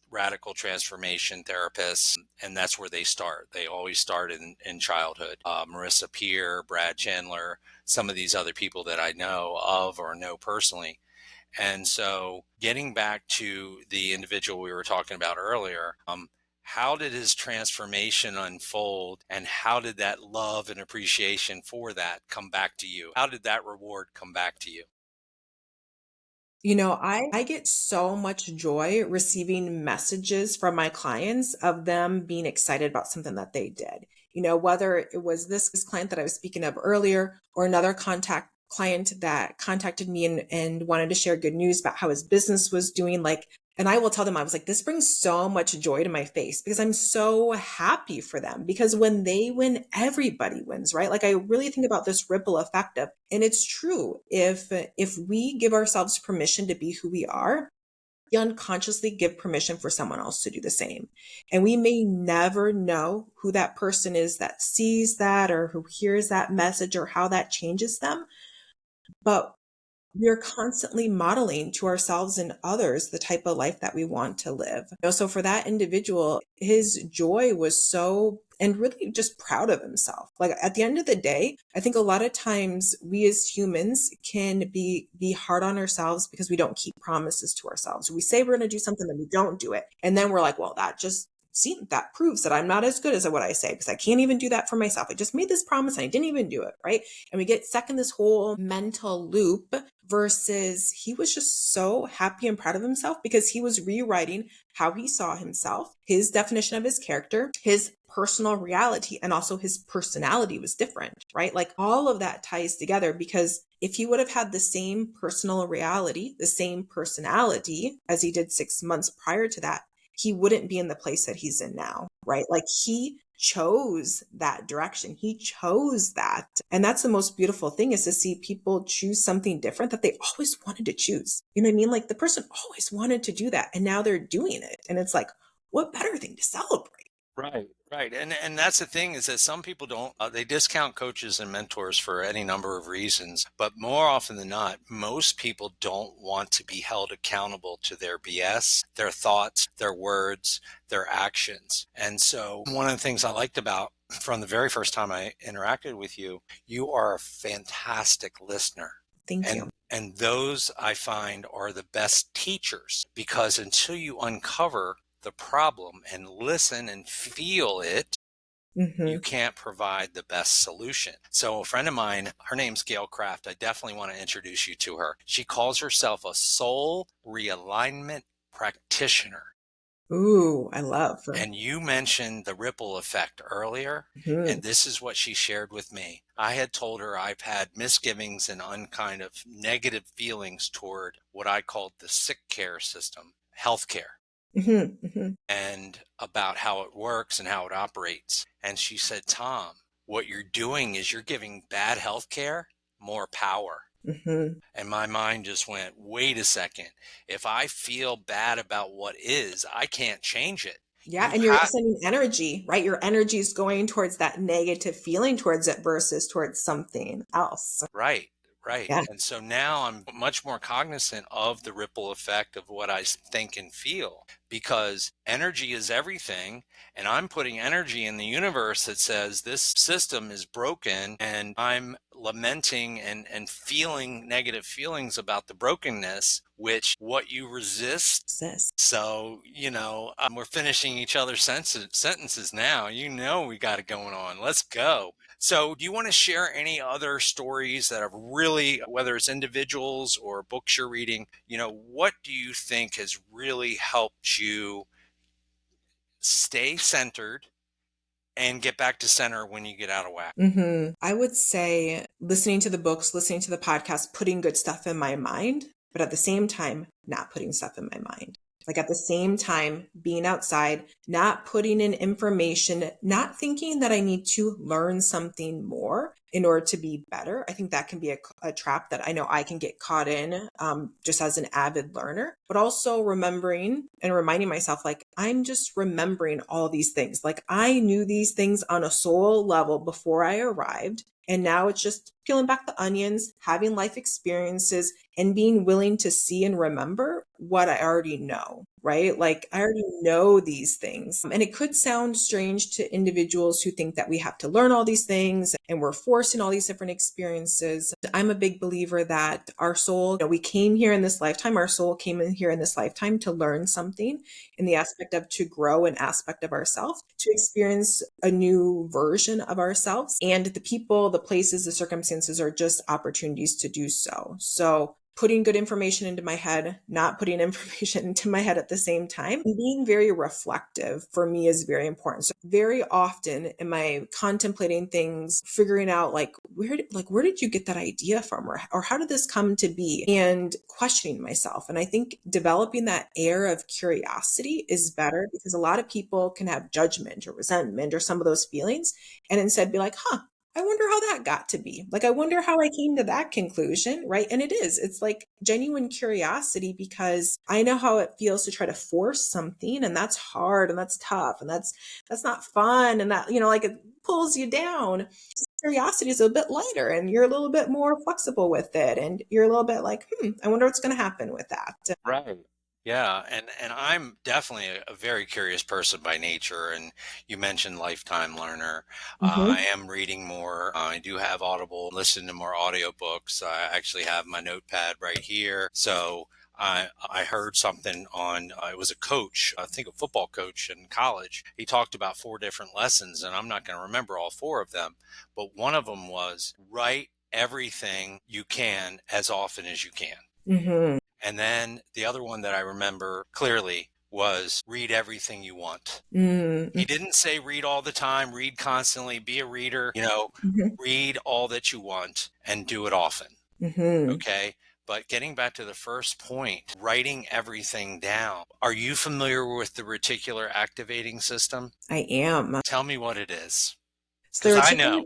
radical transformation therapists, and that's where they start. They always start in childhood. Marissa Peer, Brad Chandler, some of these other people that I know of or know personally. And so getting back to the individual we were talking about earlier, how did his transformation unfold, and how did that love and appreciation for that come back to you? How did that reward come back to you? I get so much joy receiving messages from my clients of them being excited about something that they did. Whether it was this client that I was speaking of earlier or another contact client that contacted me and wanted to share good news about how his business was doing. And I will tell them, I was like, this brings so much joy to my face because I'm so happy for them. Because when they win, everybody wins, right? Like I really think about this ripple effect of, and it's true. If we give ourselves permission to be who we are, we unconsciously give permission for someone else to do the same. And we may never know who that person is that sees that or who hears that message or how that changes them. But we're constantly modeling to ourselves and others the type of life that we want to live. So for that individual, his joy was so, and really just proud of himself. Like at the end of the day, I think a lot of times we as humans can be hard on ourselves because we don't keep promises to ourselves. We say we're going to do something, then we don't do it. And then we're like, well, that proves that I'm not as good as what I say because I can't even do that for myself. I just made this promise and I didn't even do it. Right. And we get stuck in this whole mental loop versus he was just so happy and proud of himself because he was rewriting how he saw himself, his definition of his character, his personal reality, and also his personality was different, right? Like all of that ties together because if he would have had the same personal reality, the same personality as he did 6 months prior to that, he wouldn't be in the place that he's in now, right? Like he chose that direction. He chose that. And that's the most beautiful thing is to see people choose something different that they always wanted to choose. You know what I mean? Like the person always wanted to do that and now they're doing it. And it's like, what better thing to celebrate? Right, right. And that's the thing is that some people don't they discount coaches and mentors for any number of reasons, but more often than not, most people don't want to be held accountable to their BS, their thoughts, their words, their actions. And so one of the things I liked about from the very first time I interacted with you, you are a fantastic listener. Thank you. And those I find are the best teachers because until you uncover the problem and listen and feel it, you Mm-hmm. can't provide the best solution. So a friend of mine, her name's Gail Kraft. I definitely want to introduce you to her. She calls herself a soul realignment practitioner. Ooh, I love. And you mentioned the ripple effect earlier, Mm-hmm. and this is what she shared with me. I had told her I've had misgivings and unkind of negative feelings toward what I called the sick care system, healthcare, Mm-hmm. Mm-hmm. and about how it works and how it operates. And she said, Tom, what you're doing is you're giving bad healthcare more power. Mm-hmm. And my mind just went, wait a second. If I feel bad about what is, I can't change it. Yeah, You and you're have sending energy, right? Your energy is going towards that negative feeling towards it versus towards something else. right, right. Yeah. And so now I'm much more cognizant of the ripple effect of what I think and feel because energy is everything. And I'm putting energy in the universe that says this system is broken and I'm lamenting and feeling negative feelings about the brokenness, which what you resist. Sis. So, we're finishing each other's sentences now. We got it going on. Let's go. So, do you want to share any other stories that have really, whether it's individuals or books you're reading, what do you think has really helped you stay centered and get back to center when you get out of whack? I would say listening to the books, listening to the podcast, putting good stuff in my mind, but at the same time, not putting stuff in my mind. Like at the same time, being outside, not putting in information, not thinking that I need to learn something more in order to be better. I think that can be a trap that I know I can get caught in, just as an avid learner, but also remembering and reminding myself, like, I'm just remembering all these things. Like, I knew these things on a soul level before I arrived. And now it's just peeling back the onions, having life experiences, and being willing to see and remember what I already know, right? Like I already know these things. And it could sound strange to individuals who think that we have to learn all these things and we're forcing all these different experiences. I'm a big believer that our soul, we came here in this lifetime, our soul came in here in this lifetime to learn something in the aspect of to grow an aspect of ourselves, to experience a new version of ourselves. And the people, the places, the circumstances are just opportunities to do so. So putting good information into my head, not putting information into my head at the same time, and being very reflective for me is very important. So very often am I contemplating things, figuring out where did you get that idea from, or how did this come to be, and questioning myself. And I think developing that air of curiosity is better, because a lot of people can have judgment or resentment or some of those feelings, and instead be like, I wonder how that got to be. Like, I wonder how I came to that conclusion, right? And it's like genuine curiosity, because I know how it feels to try to force something, and that's hard and that's tough and that's not fun, and that, like it pulls you down. Curiosity is a bit lighter and you're a little bit more flexible with it, and you're a little bit like, I wonder what's going to happen with that. Right. Yeah, and I'm definitely a very curious person by nature. And you mentioned lifetime learner. I Hmm. am reading more. I do have Audible, listen to more audiobooks. I actually have my notepad right here. So I heard something on it was a coach, I think a football coach in college. He talked about 4 different lessons, and I'm not going to remember all 4 of them, but one of them was write everything you can as often as you can. Hmm. And then the other one that I remember clearly was read everything you want. Hmm. He didn't say read all the time, read constantly, be a reader, Hmm. read all that you want and do it often. Hmm. Okay. But getting back to the first point, writing everything down. Are you familiar with the reticular activating system? I am. Tell me what it is. So Because I know.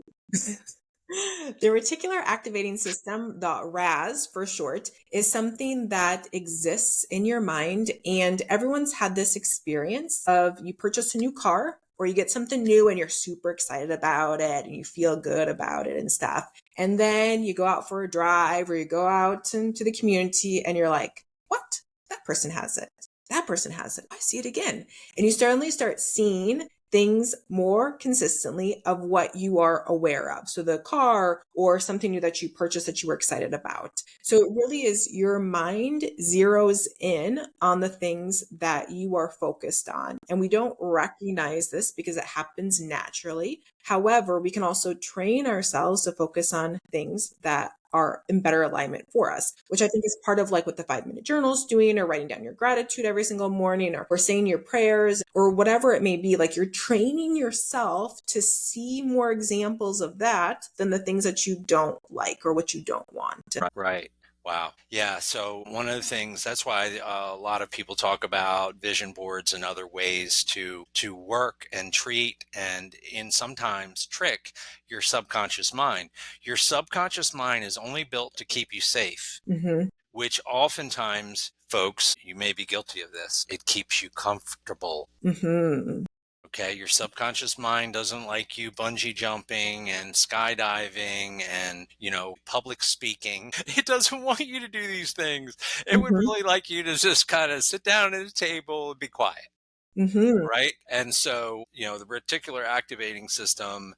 the reticular activating system, the RAS for short, is something that exists in your mind. And everyone's had this experience of you purchase a new car or you get something new and you're super excited about it and you feel good about it and stuff. And then you go out for a drive or you go out into the community and you're like, what? That person has it. That person has it. I see it again. And you suddenly start seeing things more consistently of what you are aware of. So the car or something new that you purchased that you were excited about. So it really is your mind zeroes in on the things that you are focused on. And we don't recognize this because it happens naturally. However, we can also train ourselves to focus on things that are in better alignment for us, which I think is part of like what the 5 minute journal is doing, or writing down your gratitude every single morning, or saying your prayers, or whatever it may be. Like you're training yourself to see more examples of that than the things that you don't like or what you don't want. Right. Wow. Yeah. So one of the things that's why a lot of people talk about vision boards and other ways to work and treat and in sometimes trick your subconscious mind. Your subconscious mind is only built to keep you safe, Hmm. which oftentimes, folks, you may be guilty of this. It keeps you comfortable. Hmm. Okay, your subconscious mind doesn't like you bungee jumping and skydiving and, public speaking. It doesn't want you to do these things. It would Hmm. really like you to just kind of sit down at a table and be quiet, Hmm. right? And so, the reticular activating system,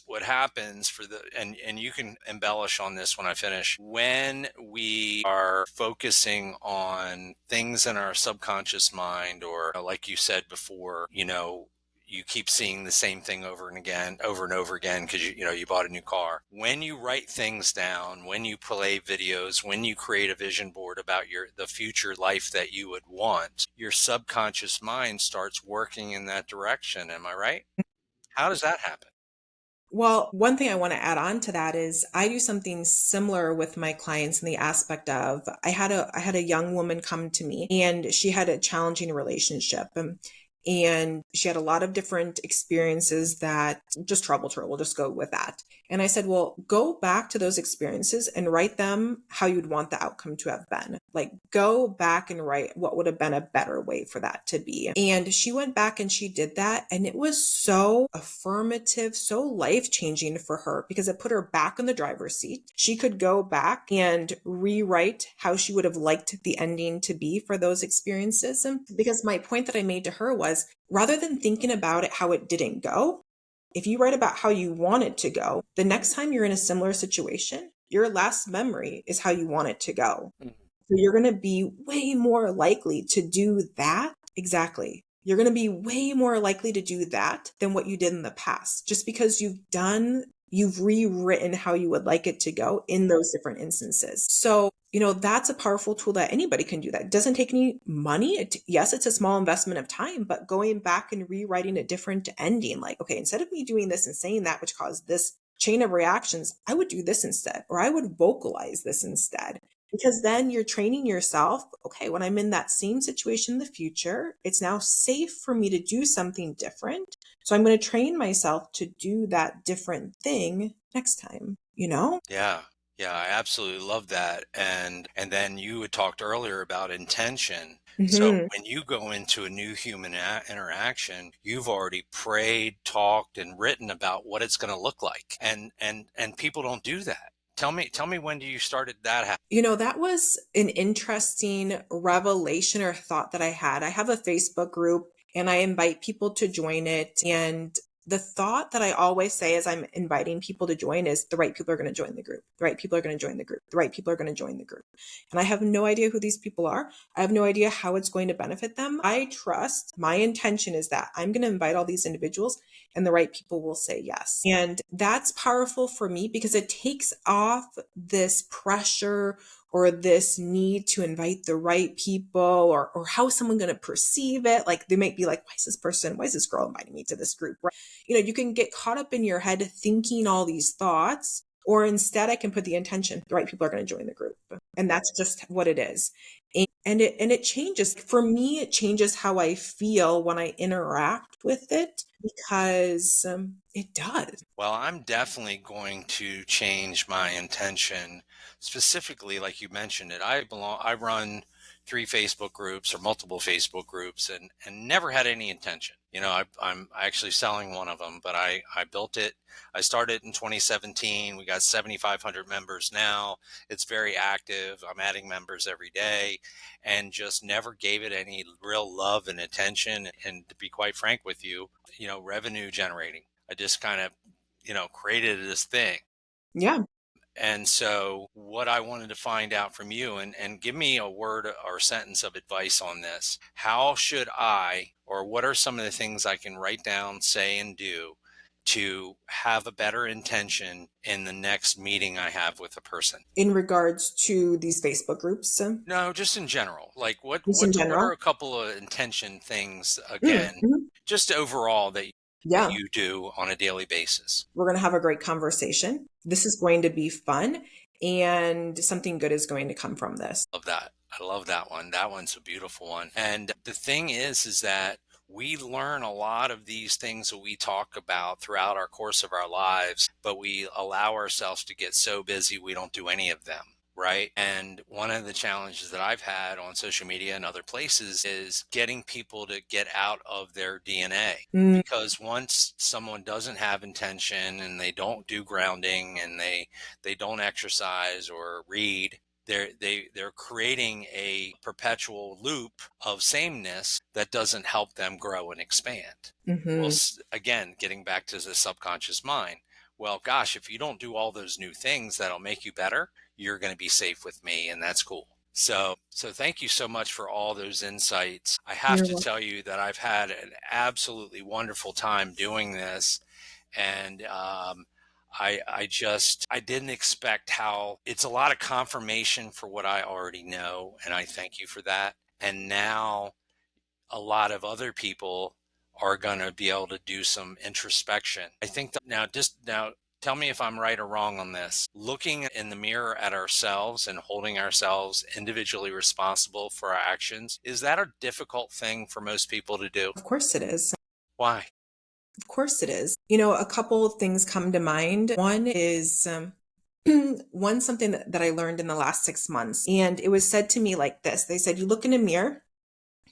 what happens for and you can embellish on this when I finish. When we are focusing on things in our subconscious mind, or like you said before, you keep seeing the same thing over and over again because you bought a new car. When you write things down, when you play videos, when you create a vision board about the future life that you would want, your subconscious mind starts working in that direction. Am I right? How does that happen? Well, one thing I want to add on to that is I do something similar with my clients in the aspect of I had a young woman come to me and she had a challenging relationship. And she had a lot of different experiences that just troubled her. We'll just go with that. And I said, well, go back to those experiences and write them how you'd want the outcome to have been. Like, go back and write what would have been a better way for that to be. And she went back and she did that. And it was so affirmative, so life changing for her because it put her back in the driver's seat. She could go back and rewrite how she would have liked the ending to be for those experiences. Because my point that I made to her was rather than thinking about it how it didn't go, if you write about how you want it to go, the next time you're in a similar situation, your last memory is how you want it to go. Mhm. So you're going to be way more likely to do that. Exactly. You're going to be way more likely to do that than what you did in the past, just because you've rewritten how you would like it to go in those different instances. So, that's a powerful tool that anybody can do that. It doesn't take any money. Yes, it's a small investment of time, but going back and rewriting a different ending, like, okay, instead of me doing this and saying that, which caused this chain of reactions, I would do this instead, or I would vocalize this instead. Because then you're training yourself, okay, when I'm in that same situation in the future, it's now safe for me to do something different. So I'm going to train myself to do that different thing next time? Yeah. Yeah, I absolutely love that. And then you had talked earlier about intention. So Hmm. when you go into a new human interaction, you've already prayed, talked, and written about what it's going to look like. And people don't do that. Tell me when do you started that happening? That was an interesting revelation or thought that I had. I have a Facebook group and I invite people to join it. And the thought that I always say as I'm inviting people to join is the right people are going to join the group. The right people are going to join the group. The right people are going to join the group. And I have no idea who these people are. I have no idea how it's going to benefit them. I trust my intention is that I'm going to invite all these individuals and the right people will say yes. And that's powerful for me because it takes off this pressure or this need to invite the right people or how is someone going to perceive it? Like they might be like, why is this girl inviting me to this group? Right? You can get caught up in your head thinking all these thoughts, or instead I can put the intention, the right people are going to join the group. And that's just what it is. And it changes. For me, it changes how I feel when I interact with it because it does. Well, I'm definitely going to change my intention. Specifically, like you mentioned it, I run three Facebook groups or multiple Facebook groups and never had any intention. I'm actually selling one of them, but I built it. I started in 2017. We got 7,500 members now. It's very active. I'm adding members every day and just never gave it any real love and attention. And to be quite frank with you, revenue generating. I just kind of created this thing. Yeah. And so, what I wanted to find out from you, and give me a word or sentence of advice on this. How should I, or what are some of the things I can write down, say, and do to have a better intention in the next meeting I have with a person? In regards to these Facebook groups, No, just in general. Like, what just in what what are general. a couple of intention things again, Mhm. just overall that Yeah, you do on a daily basis? we're going to have a great conversation. This is going to be fun, and something good is going to come from this. Love that. I love that one. That one's a beautiful one. And the thing is that we learn a lot of these things that we talk about throughout our course of our lives, but we allow ourselves to get so busy we don't do any of them. Right. And one of the challenges that I've had on social media and other places is getting people to get out of their DNA. Mm, Because once someone doesn't have intention and they don't do grounding and they don't exercise or read, they're creating a perpetual loop of sameness that doesn't help them grow and expand. Well, mhm. again, getting back to the subconscious mind. Well, gosh, if you don't do all those new things that'll make you better, you're going to be safe with me, and that's cool. So thank you so much for all those insights. I have You're to welcome. tell you that I've had an absolutely wonderful time doing this, and I didn't expect how it's a lot of confirmation for what I already know, and I thank you for that. And now a lot of other people are going to be able to do some introspection. I think that now tell me if I'm right or wrong on this. Looking in the mirror at ourselves and holding ourselves individually responsible for our actions, is that a difficult thing for most people to do? Of course it is. Why? Of course it is. A couple of things come to mind. One is one something that I learned in the last 6 months. And it was said to me like this. They said, you look in a mirror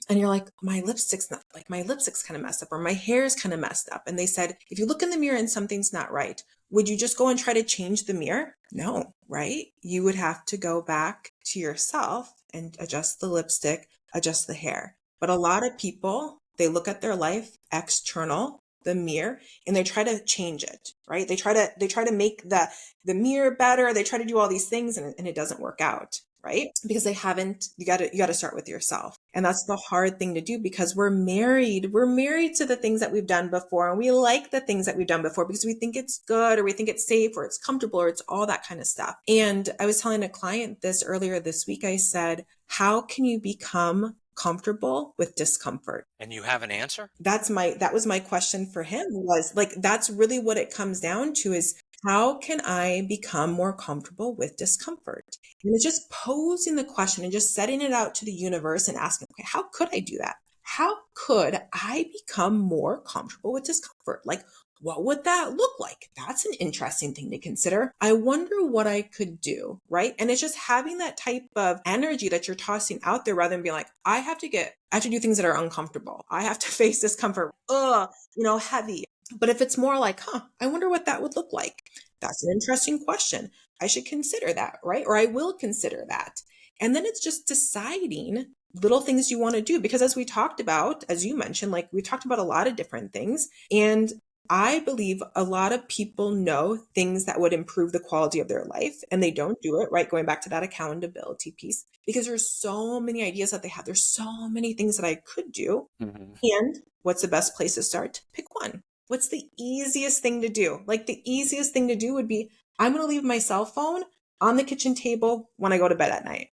and you're like, my lipstick's kind of messed up or my hair is kind of messed up. And they said, if you look in the mirror and something's not right, would you just go and try to change the mirror? No, right? You would have to go back to yourself and adjust the lipstick, adjust the hair. But a lot of people, they look at their life external, the mirror, and they try to change it, right? They try to make the mirror better. They try to do all these things and it doesn't work out, right? Because they haven't, you got to start with yourself. And that's the hard thing to do because we're married. We're married to the things that we've done before. And we like the things that we've done before because we think it's good or we think it's safe or it's comfortable or it's all that kind of stuff. And I was telling a client this earlier this week. I said, how can you become comfortable with discomfort? And you have an answer? That was my question for him, was like, that's really what it comes down to, is how can I become more comfortable with discomfort? And it's just posing the question and just setting it out to the universe and asking, okay, how could I do that? How could I become more comfortable with discomfort? Like, what would that look like? That's an interesting thing to consider. I wonder what I could do, right? And it's just having that type of energy that you're tossing out there rather than being like, I have to do things that are uncomfortable. I have to face discomfort. Heavy. But if it's more like, I wonder what that would look like. That's an interesting question. I should consider that, right? Or I will consider that. And then it's just deciding little things you want to do. Because as we talked about, as you mentioned, like we talked about a lot of different things. And I believe a lot of people know things that would improve the quality of their life and they don't do it, right? Going back to that accountability piece, because there's so many ideas that they have. There's so many things that I could do. Mhm. And what's the best place to start? Pick one. What's the easiest thing to do? Like the easiest thing to do would be, I'm going to leave my cell phone on the kitchen table when I go to bed at night.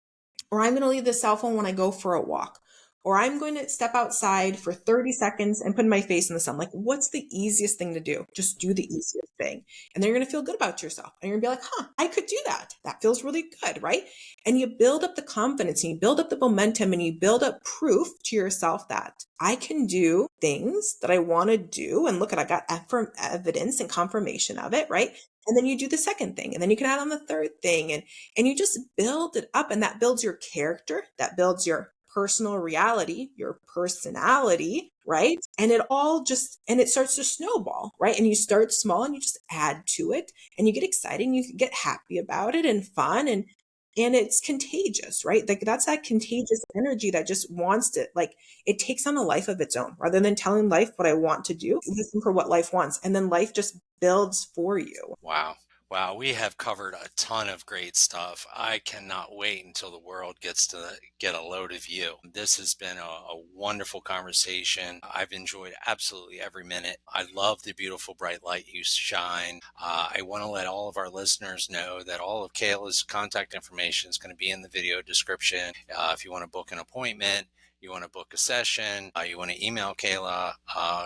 Or I'm going to leave the cell phone when I go for a walk. Or I'm going to step outside for 30 seconds and put my face in the sun. Like, what's the easiest thing to do? Just do the easiest thing. And then you're going to feel good about yourself. And you're going to be like, I could do that. That feels really good, right? And you build up the confidence and you build up the momentum and you build up proof to yourself that I can do things that I want to do. And look, I got evidence and confirmation of it, right? And then you do the second thing, and then you can add on the third thing, and you just build it up, and that builds your character, that builds your personal reality, your personality, right? And it starts to snowball, right? And you start small and you just add to it and you get excited and you get happy about it and fun and it's contagious, right? Like that's that contagious energy that just wants to, like, it takes on a life of its own. Rather than telling life what I want to do, listen for what life wants. And then life just builds for you. Wow. Wow, we have covered a ton of great stuff. I cannot wait until the world gets to get a load of you. This has been a wonderful conversation. I've enjoyed absolutely every minute. I love the beautiful bright light you shine. I want to let all of our listeners know that all of Kayla's contact information is going to be in the video description. If you want to book an appointment, you want to book a session, you want to email Kayla,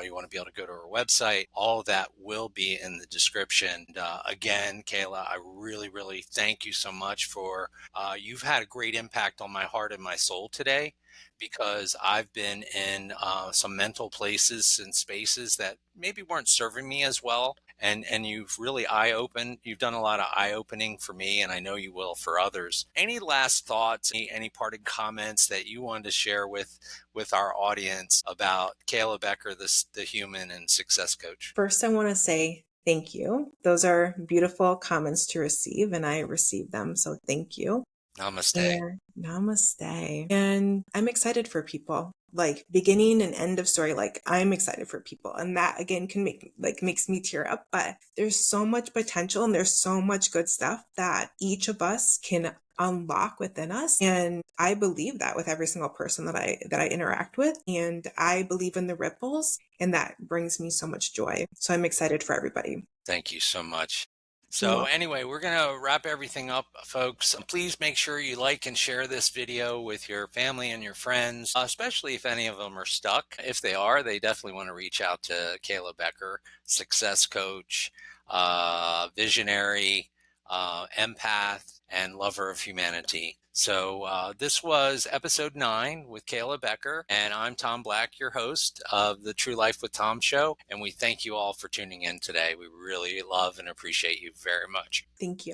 you want to be able to go to her website, all of that will be in the description. And, again, Kayla, I really, really thank you so much for, you've had a great impact on my heart and my soul today, because I've been in some mental places and spaces that maybe weren't serving me as well. And you've really you've done a lot of eye opening for me, and I know you will for others. Any last thoughts, any parting comments that you wanted to share with our audience about Kayla Becker, the human and success coach? First, I want to say thank you. Those are beautiful comments to receive, and I received them. So thank you. Namaste. And namaste. And I'm excited for people. Like beginning and end of story, like I'm excited for people. And that again can makes me tear up. But there's so much potential and there's so much good stuff that each of us can unlock within us. And I believe that with every single person that I interact with. And I believe in the ripples, and that brings me so much joy. So I'm excited for everybody. Thank you so much. You're So welcome. anyway, we're going to wrap everything up, folks. Please make sure you like and share this video with your family and your friends, especially if any of them are stuck. If they are, they definitely want to reach out to Kayla Becker, success coach, visionary, empath, and lover of humanity. So this was episode 9 with Kayla Becker, and I'm Tom Black, your host of the True Life with Tom show. And we thank you all for tuning in today. We really love and appreciate you very much. Thank you.